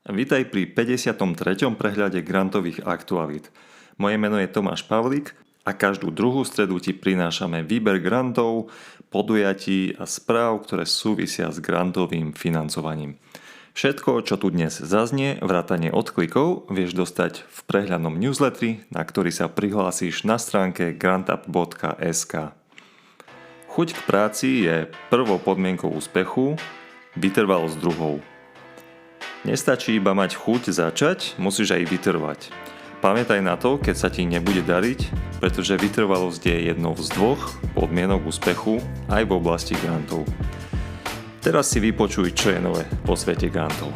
Vítaj pri 53. prehľade grantových aktualít. Moje meno je Tomáš Pavlík a každú druhú stredu ti prinášame výber grantov, podujatí a správ, ktoré súvisia s grantovým financovaním. Všetko, čo tu dnes zaznie, vrátane odklikov, vieš dostať v prehľadnom newsletteri, na ktorý sa prihlásíš na stránke grantup.sk. Chuť k práci je prvou podmienkou úspechu, vytrvalosť druhou. Nestačí iba mať chuť začať, musíš aj vytrvať. Pamätaj na to, keď sa ti nebude dariť, pretože vytrvalosť je jednou z dvoch podmienok úspechu aj v oblasti grantov. Teraz si vypočuj, čo je nové vo svete grantov.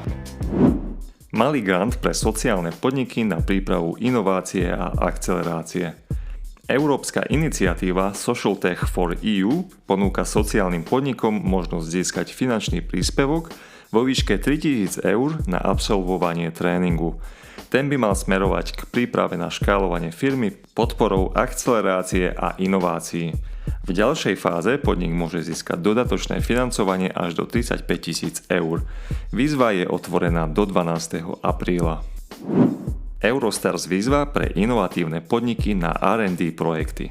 Malý grant pre sociálne podniky na prípravu inovácie a akcelerácie. Európska iniciatíva Social Tech for EU ponúka sociálnym podnikom možnosť získať finančný príspevok vo výške 3 000 eur na absolvovanie tréningu. Ten by mal smerovať k príprave na škálovanie firmy podporou akcelerácie a inovácií. V ďalšej fáze podnik môže získať dodatočné financovanie až do 35 000 eur. Výzva je otvorená do 12. apríla. Eurostars výzva pre inovatívne podniky na R&D projekty.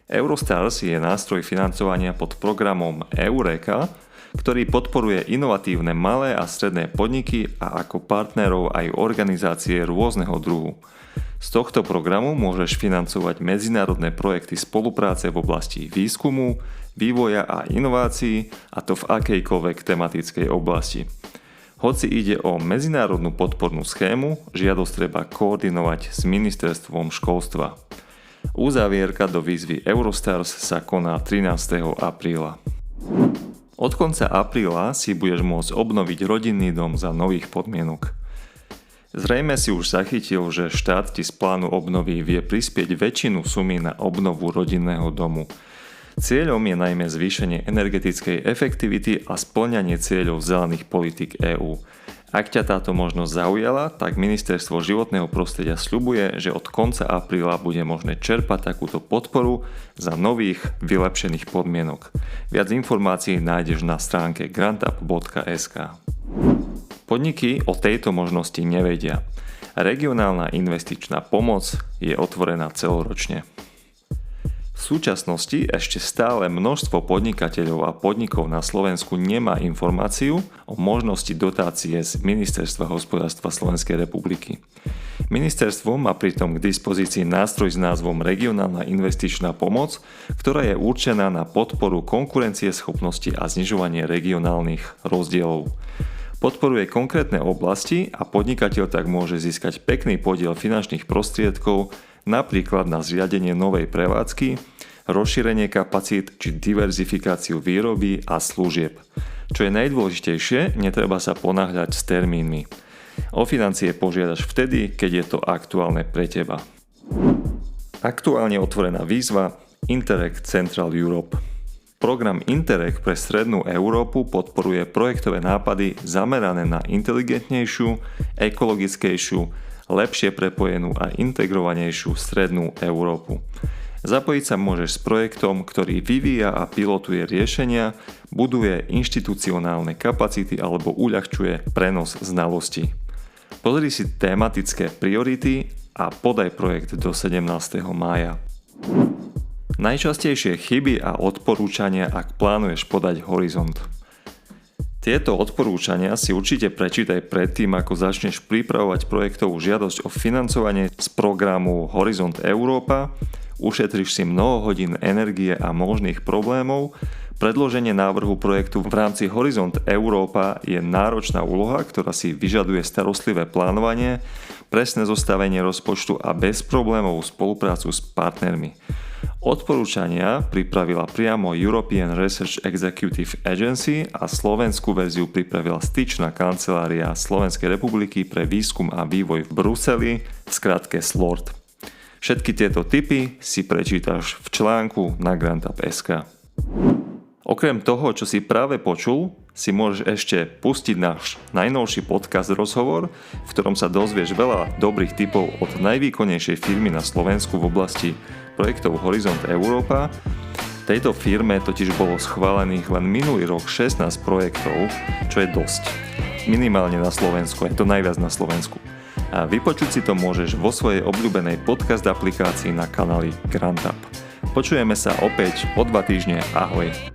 Eurostars je nástroj financovania pod programom Eureka, ktorý podporuje inovatívne malé a stredné podniky a ako partnerov aj organizácie rôzneho druhu. Z tohto programu môžeš financovať medzinárodné projekty spolupráce v oblasti výskumu, vývoja a inovácií, a to v akejkoľvek tematickej oblasti. Hoci ide o medzinárodnú podpornú schému, žiadosť treba koordinovať s ministerstvom školstva. Uzávierka do výzvy Eurostars sa koná 13. apríla. Od konca apríla si budeš môcť obnoviť rodinný dom za nových podmienok. Zrejme si už zachytil, že štát ti z plánu obnovy vie prispieť väčšinu sumy na obnovu rodinného domu. Cieľom je najmä zvýšenie energetickej efektivity a spĺňanie cieľov zelených politík EÚ. Ak ťa táto možnosť zaujala, tak Ministerstvo životného prostredia sľubuje, že od konca apríla bude možné čerpať takúto podporu za nových, vylepšených podmienok. Viac informácií nájdeš na stránke grantup.sk. Podniky o tejto možnosti nevedia. Regionálna investičná pomoc je otvorená celoročne. V súčasnosti ešte stále množstvo podnikateľov a podnikov na Slovensku nemá informáciu o možnosti dotácie z Ministerstva hospodárstva Slovenskej republiky. Ministerstvo má pritom k dispozícii nástroj s názvom Regionálna investičná pomoc, ktorá je určená na podporu konkurencieschopnosti a znižovanie regionálnych rozdielov. Podporuje konkrétne oblasti a podnikateľ tak môže získať pekný podiel finančných prostriedkov, napríklad na zriadenie novej prevádzky, rozšírenie kapacít či diverzifikáciu výroby a služieb. Čo je najdôležitejšie, netreba sa ponáhľať s termínmi. O financie požiadaš vtedy, keď je to aktuálne pre teba. Aktuálne otvorená výzva Interreg Central Europe. Program Interreg pre strednú Európu podporuje projektové nápady zamerané na inteligentnejšiu, ekologickejšiu, lepšie prepojenú a integrovanejšiu strednú Európu. Zapojiť sa môžeš s projektom, ktorý vyvíja a pilotuje riešenia, buduje inštitucionálne kapacity alebo uľahčuje prenos znalostí. Pozri si tematické priority a podaj projekt do 17. mája. Najčastejšie chyby a odporúčania, ak plánuješ podať Horizont. Tieto odporúčania si určite prečítaj predtým, ako začneš pripravovať projektovú žiadosť o financovanie z programu Horizont Európa, ušetríš si mnoho hodín energie a možných problémov. Predloženie návrhu projektu v rámci Horizont Európa je náročná úloha, ktorá si vyžaduje starostlivé plánovanie, presné zostavenie rozpočtu a bezproblémovú spoluprácu s partnermi. Odporúčania pripravila priamo European Research Executive Agency a slovenskú verziu pripravila styčná kancelária Slovenskej republiky pre výskum a vývoj v Bruseli, v skratke SLORD. Všetky tieto tipy si prečítaš v článku na grantup.sk. Okrem toho, čo si práve počul, si môžeš ešte pustiť náš najnovší podcast Rozhovor, v ktorom sa dozvieš veľa dobrých tipov od najvýkonnejšej firmy na Slovensku v oblasti projektov Horizont Európa. Tejto firme totiž bolo schválených len minulý rok 16 projektov, čo je dosť. minimálne na Slovensku, je to najviac na Slovensku. A vypočuť si to môžeš vo svojej obľúbenej podcast aplikácii na kanáli GrantUp. Počujeme sa opäť o 2 týždne. Ahoj.